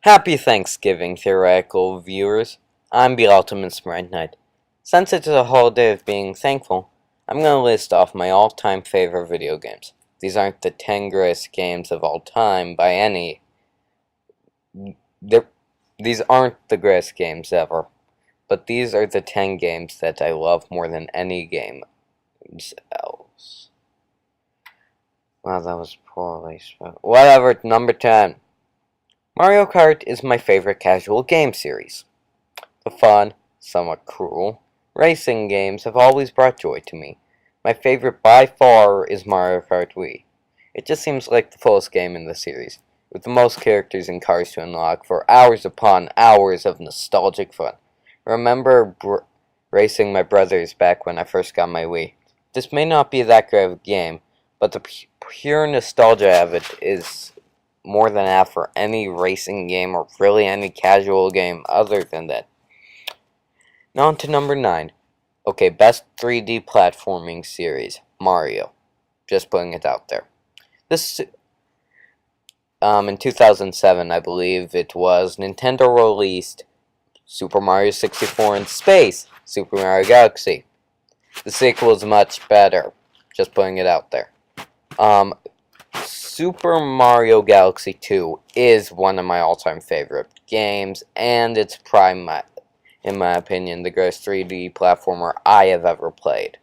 Happy Thanksgiving, theoretical viewers. I'm the Ultimate Sprite Knight. Since it's a holiday of being thankful, I'm going to list off my all-time favorite video games. These aren't the 10 greatest games of all time by any. They're, these aren't the greatest games ever, but these are the 10 games that I love more than any game else. Wow, that was poorly spelled. Whatever, number 10. Mario Kart is my favorite casual game series. The fun, somewhat cruel, racing games have always brought joy to me. My favorite by far is Mario Kart Wii. It just seems like the fullest game in the series, with the most characters and cars to unlock for hours upon hours of nostalgic fun. I remember racing my brothers back when I first got my Wii. This may not be that great of a game, but the pure nostalgia of it is more than enough for any racing game or really any casual game other than that. Now on to number 9. Okay, best 3D platforming series, Mario. Just putting it out there. This, in 2007, I believe it was, Nintendo released Super Mario 64 in Space, Super Mario Galaxy. The sequel is much better. Just putting it out there. Super Mario Galaxy 2 is one of my all-time favorite games, and it's in my opinion, the greatest 3D platformer I have ever played.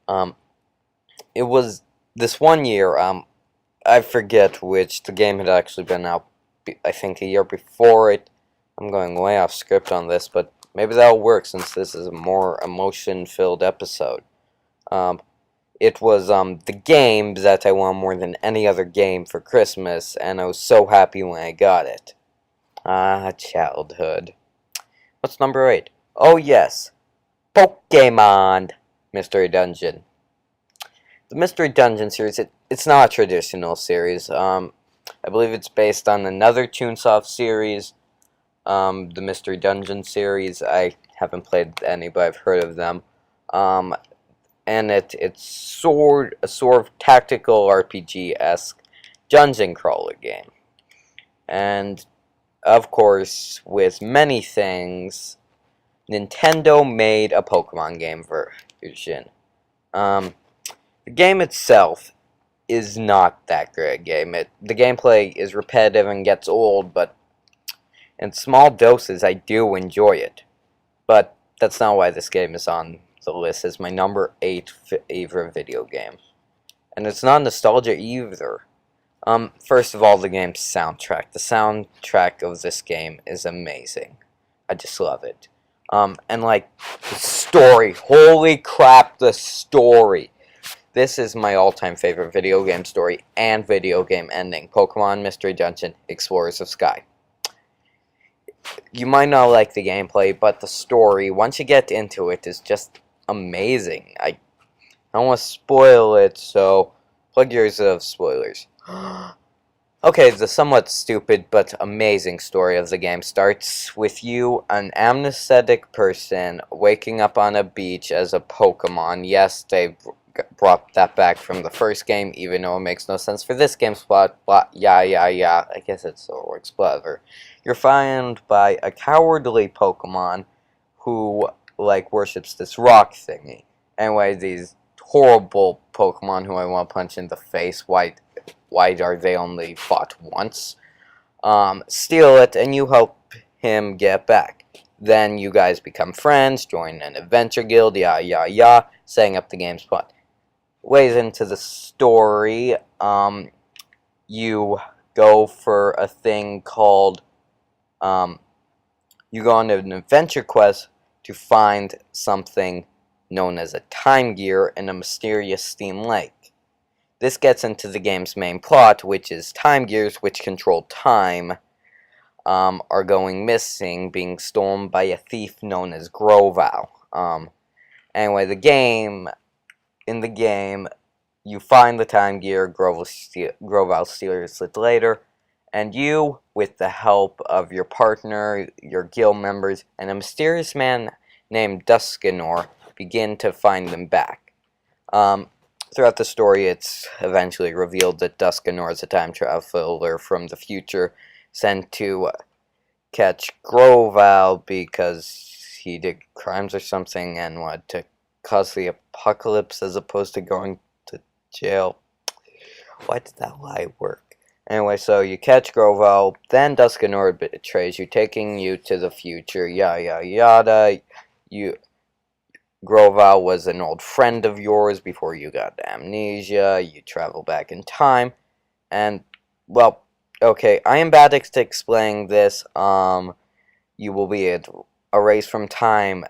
It was this one year, I forget which, the game had actually been out, I think a year before it. I'm going way off script on this, but maybe that'll work since this is a more emotion-filled episode. It was the game that I wanted more than any other game for Christmas, and I was so happy when I got it. Ah, childhood. What's number 8? Oh yes, Pokemon Mystery Dungeon. The Mystery Dungeon series, it's not a traditional series. I believe it's based on another Toonsoft series, the Mystery Dungeon series. I haven't played any, but I've heard of them. And it's a sort of tactical RPG-esque dungeon crawler game. And, of course, with many things, Nintendo made a Pokemon game version. The game itself is not that great a game. The gameplay is repetitive and gets old, but in small doses I do enjoy it. But that's not why this game is on the list as my number 8 favorite video game. And it's not nostalgia either. First of all, the game's soundtrack. The soundtrack of this game is amazing. I just love it. And like, the story. Holy crap, the story. This is my all-time favorite video game story and video game ending. Pokemon Mystery Dungeon Explorers of Sky. You might not like the gameplay, but the story, once you get into it, is just amazing. I don't want to spoil it, so plug yours of spoilers. Okay, the somewhat stupid but amazing story of the game starts with you, an amnestic person, waking up on a beach as a Pokemon. Yes, they brought that back from the first game, even though it makes no sense for this game's plot. Yeah. I guess it still works, whatever. You're found by a cowardly Pokemon who, like, worships this rock thingy. Anyway, these horrible Pokemon who I want to punch in the face. Why are they only fought once? Steal it, and you help him get back. Then you guys become friends, join an adventure guild, setting up the game's plot. Ways into the story, you go for a thing called, you go on an adventure quest to find something known as a time gear in a mysterious steam lake. This gets into the game's main plot, which is time gears, which control time, are going missing, being stolen by a thief known as Grovyle. Anyway, in the game, you find the time gear, Grovyle steals it later, and you, with the help of your partner, your guild members, and a mysterious man named Duskenor, begin to find them back. Throughout the story, it's eventually revealed that Duskenor is a time traveler from the future sent to catch Groval because he did crimes or something and wanted to cause the apocalypse as opposed to going to jail. Why did that lie work? Anyway, so you catch Groval, then Duskanor betrays you, taking you to the future, yada yada. Groval was an old friend of yours before you got amnesia. You travel back in time, and, well, okay, I am bad at explaining this. You will be erased from time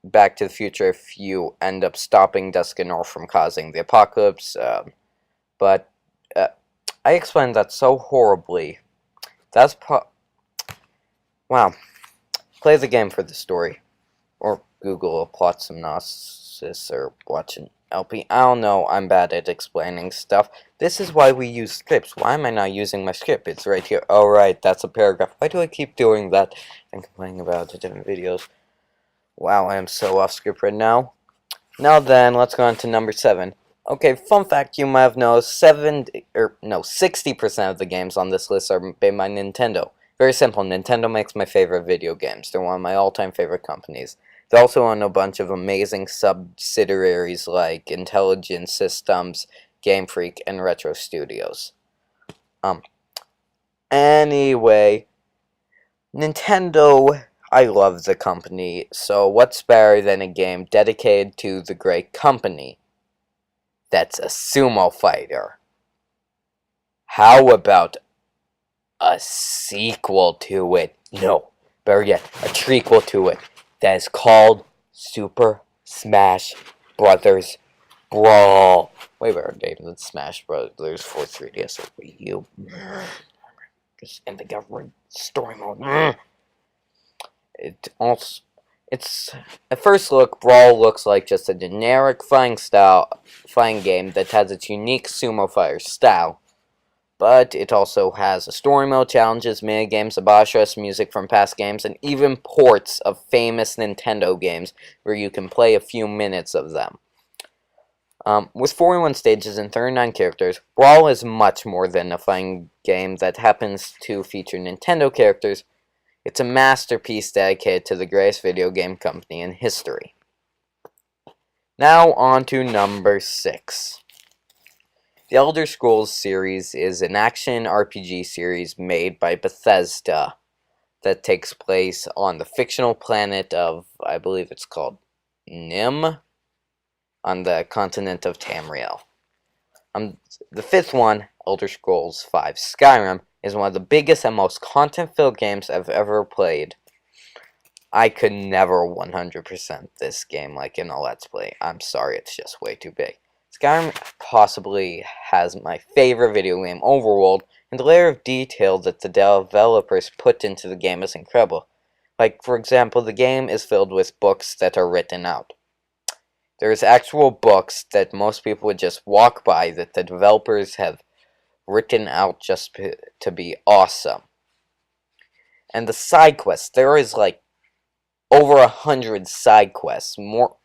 back to the future if you end up stopping Duskanor from causing the apocalypse, but I explained that so horribly. Wow. Play the game for the story. Or Google a plot synopsis or watch an LP. I don't know, I'm bad at explaining stuff. This is why we use scripts. Why am I not using my script? It's right here. Oh, right, that's a paragraph. Why do I keep doing that and complaining about it in videos? Wow, I am so off script right now. Now then, let's go on to number 7. Okay, fun fact you might have noticed, 60% of the games on this list are made by Nintendo. Very simple, Nintendo makes my favorite video games. They're one of my all-time favorite companies. They also own a bunch of amazing subsidiaries like Intelligent Systems, Game Freak, and Retro Studios. Anyway, Nintendo, I love the company, so what's better than a game dedicated to the great company? That's a sumo fighter. How about a sequel to it? No, better yet, a trequel to it. That is called Super Smash Brothers Brawl. Way better name than Smash Brothers for 3DS or Wii U. Just in the government story mode. It's at first look, Brawl looks like just a generic fighting game that has its unique sumo fighter style. But it also has a story mode, challenges, minigames, a boss rush, music from past games, and even ports of famous Nintendo games where you can play a few minutes of them. With 41 stages and 39 characters, Brawl is much more than a fighting game that happens to feature Nintendo characters. It's a masterpiece dedicated to the greatest video game company in history. Now on to number 6. The Elder Scrolls series is an action RPG series made by Bethesda that takes place on the fictional planet of, I believe it's called Nim, on the continent of Tamriel. The 5th one, Elder Scrolls V Skyrim, is one of the biggest and most content-filled games I've ever played. I could never 100% this game like in a Let's Play. I'm sorry, it's just way too big. Skyrim possibly has my favorite video game overworld, and the layer of detail that the developers put into the game is incredible. Like, for example, the game is filled with books that are written out. There's actual books that most people would just walk by that the developers have written out just to be awesome. And the side quests, there is like over 100 side quests, more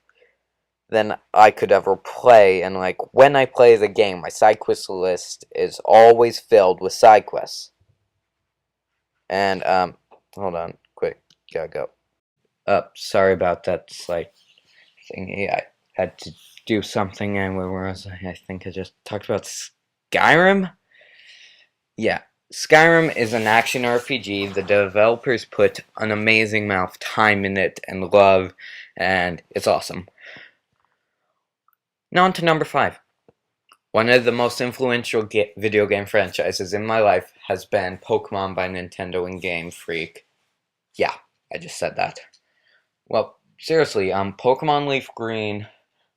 than I could ever play, and like when I play the game, my side quest list is always filled with side quests. And hold on, quick, gotta go. Sorry about that slight thingy. I had to do something, and where was I? I think I just talked about Skyrim. Yeah, Skyrim is an action RPG. The developers put an amazing amount of time in it and love, and it's awesome. Now on to number 5. One of the most influential video game franchises in my life has been Pokemon by Nintendo and Game Freak. Yeah, I just said that. Well, seriously, Pokemon Leaf Green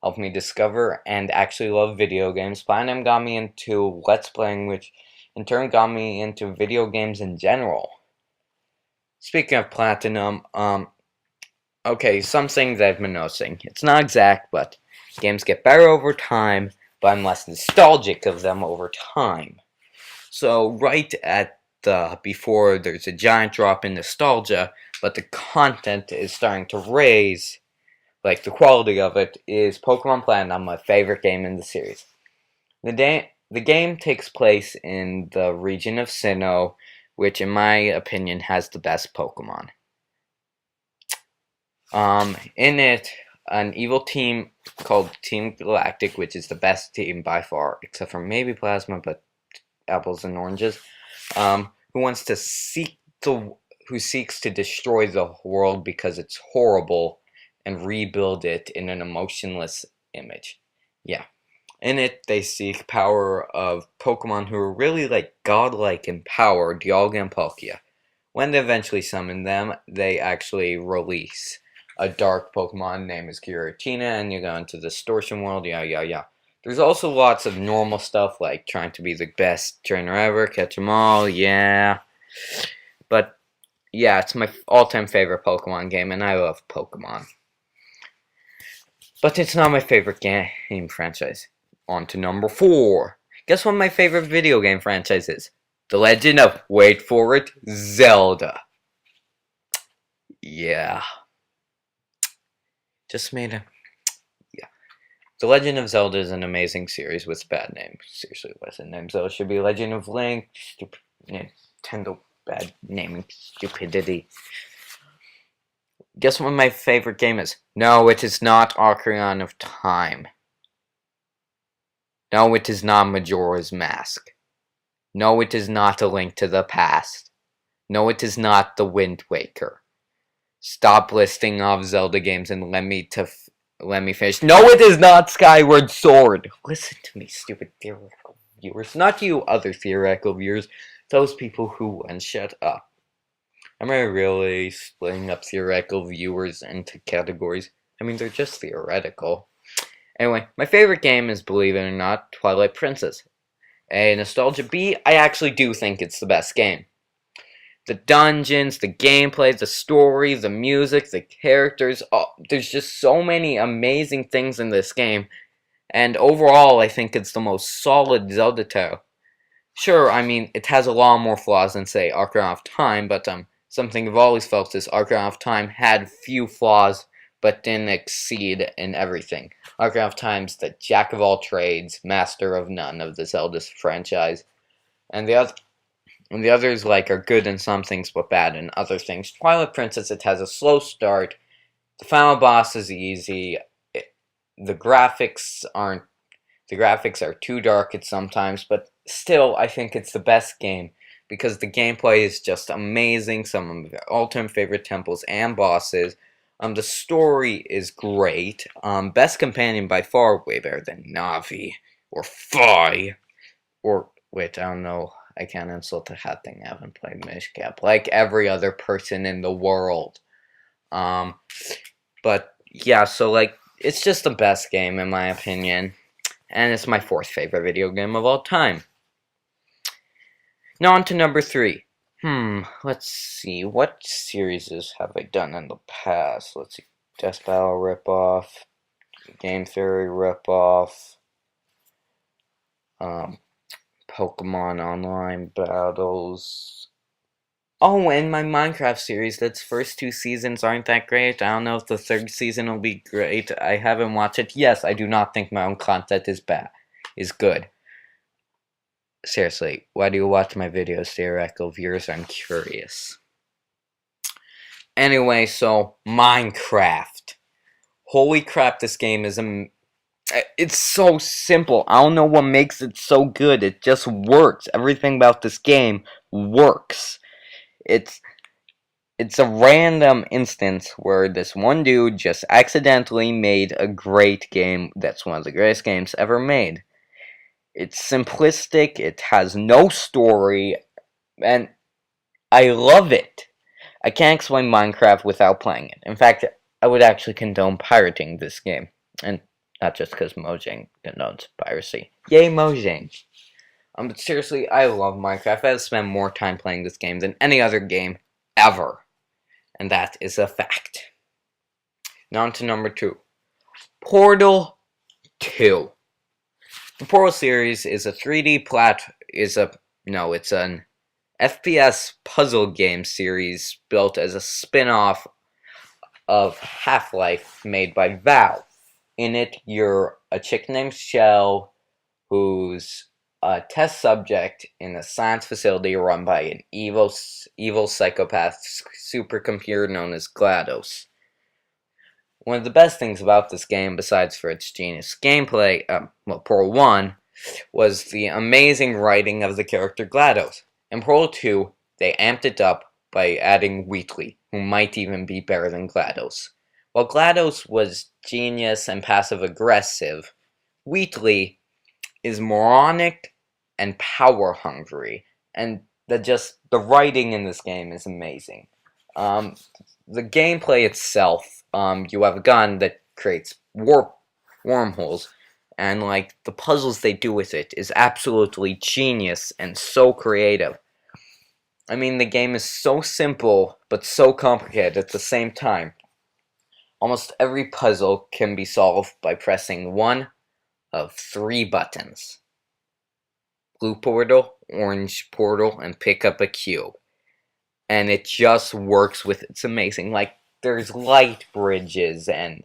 helped me discover and actually love video games. Platinum got me into Let's Playing, which in turn got me into video games in general. Speaking of Platinum, okay, something that I've been noticing. It's not exact, but games get better over time, but I'm less nostalgic of them over time. So right at the before there's a giant drop in nostalgia, but the content is starting to raise, like the quality of it, is Pokemon Platinum, my favorite game in the series. The game takes place in the region of Sinnoh, which in my opinion has the best Pokemon. In it, an evil team called Team Galactic, which is the best team by far, except for maybe Plasma, but apples and oranges. Who wants to who seeks to destroy the world because it's horrible and rebuild it in an emotionless image. Yeah. In it, they seek power of Pokemon who are really like godlike in power, Dialga and Palkia. When they eventually summon them, they actually release a dark Pokemon named is Giratina, and you go into the Distortion world, yeah. There's also lots of normal stuff like trying to be the best trainer ever, catch 'em all, yeah. But yeah, it's my all-time favorite Pokemon game, and I love Pokemon. But it's not my favorite game franchise. On to number 4. Guess what my favorite video game franchise is? The Legend of, wait for it, Zelda. Yeah. Just made a... Yeah. The Legend of Zelda is an amazing series with a bad name. Seriously, what's it named? Zelda should be Legend of Link. Nintendo bad naming stupidity. Guess what my favorite game is? No, it is not Ocarina of Time. No, it is not Majora's Mask. No, it is not A Link to the Past. No, it is not The Wind Waker. Stop listing off Zelda games and let me finish. No, it is not Skyward Sword. Listen to me, stupid theoretical viewers. Not you other theoretical viewers. Those people who won't shut up. Am I really splitting up theoretical viewers into categories? I mean, they're just theoretical. Anyway, my favorite game is, believe it or not, Twilight Princess. A nostalgia B, I actually do think it's the best game. The dungeons, the gameplay, the story, the music, the characters, there's just so many amazing things in this game. And overall, I think it's the most solid Zelda title. Sure, I mean, it has a lot more flaws than, say, Ocarina of Time, but something I've always felt is Ocarina of Time had few flaws, but didn't exceed in everything. Ocarina of Time's the jack of all trades, master of none of the Zelda franchise. And the others are good in some things but bad in other things. Twilight Princess, it has a slow start. The final boss is easy. The graphics are too dark at sometimes, but still I think it's the best game because the gameplay is just amazing. Some of my all-time favorite temples and bosses. The story is great. Best companion by far, way better than Navi or Fi or wait, I don't know. I can't insult the hat thing. I haven't played Minish Cap like every other person in the world. But yeah, so it's just the best game in my opinion, and it's my 4th favorite video game of all time. Now on to number 3. Let's see. What series have I done in the past? Let's see. Death Battle ripoff, Game Theory ripoff, Pokemon Online battles. Oh, and my Minecraft series. That's first 2 seasons aren't that great. I don't know if the 3rd season will be great. I haven't watched it. Yes, I do not think my own content is good. Seriously, why do you watch my videos, theoretical viewers? I'm curious. Anyway, so Minecraft. Holy crap, this game is it's so simple. I don't know what makes it so good. It just works. Everything about this game works. It's a random instance where this one dude just accidentally made a great game that's one of the greatest games ever made. It's simplistic, it has no story, and I love it. I can't explain Minecraft without playing it. In fact, I would actually condone pirating this game. And not just because Mojang condones piracy. Yay, Mojang! But seriously, I love Minecraft. I've spent more time playing this game than any other game ever. And that is a fact. Now on to number 2. Portal 2. The Portal series is a 3D it's an FPS puzzle game series built as a spin-off of Half-Life made by Valve. In it, you're a chick named Shell who's a test subject in a science facility run by an evil psychopath supercomputer known as GLaDOS. One of the best things about this game, besides for its genius gameplay, Pearl 1, was the amazing writing of the character GLaDOS. In Pearl 2, they amped it up by adding Wheatley, who might even be better than GLaDOS. While GLaDOS was genius and passive-aggressive, Wheatley is moronic and power-hungry, and the writing in this game is amazing. The gameplay itself, you have a gun that creates wormholes, and like the puzzles they do with it is absolutely genius and so creative. I mean, the game is so simple but so complicated at the same time. Almost every puzzle can be solved by pressing one of 3 buttons. Blue portal, orange portal, and pick up a cube. And it just works it's amazing. Like, there's light bridges and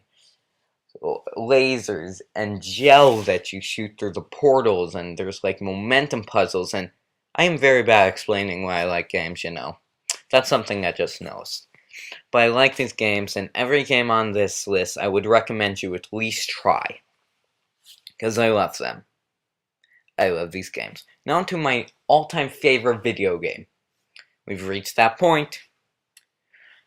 lasers and gel that you shoot through the portals, and there's like momentum puzzles, and I am very bad at explaining why I like games, you know. That's something I just noticed. But I like these games, and every game on this list I would recommend you at least try. Because I love them. I love these games. Now on to my all-time favorite video game. We've reached that point.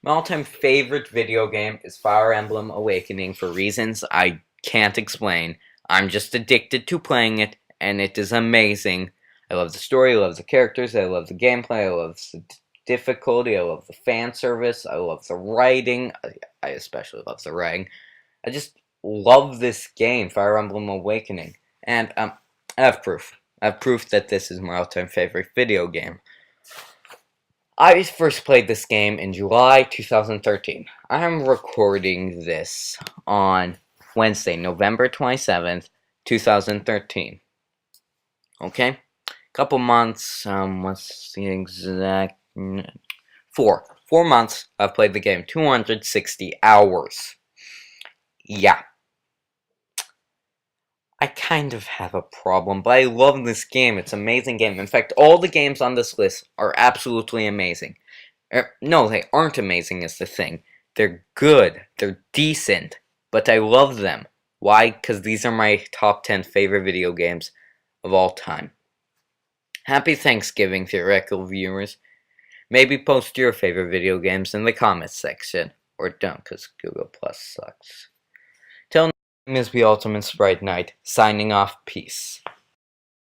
My all-time favorite video game is Fire Emblem Awakening for reasons I can't explain. I'm just addicted to playing it, and it is amazing. I love the story, I love the characters, I love the gameplay, I love the difficulty, I love the fan service, I love the writing. I especially love the writing. I just love this game, Fire Emblem Awakening. And I have proof. I have proof that this is my all-time favorite video game. I first played this game in July 2013. I am recording this on Wednesday, November 27th, 2013. Okay? Couple months, what's the exact... 4 months I've played the game. 260 hours. Yeah. I kind of have a problem, but I love this game. It's an amazing game. In fact, all the games on this list are absolutely amazing. No, they aren't amazing is the thing. They're good. They're decent. But I love them. Why? Because these are my top 10 favorite video games of all time. Happy Thanksgiving, theoretical viewers. Maybe post your favorite video games in the comments section. Or don't, because Google Plus sucks. Till next time is the Ultimate Sprite Knight, signing off. Peace.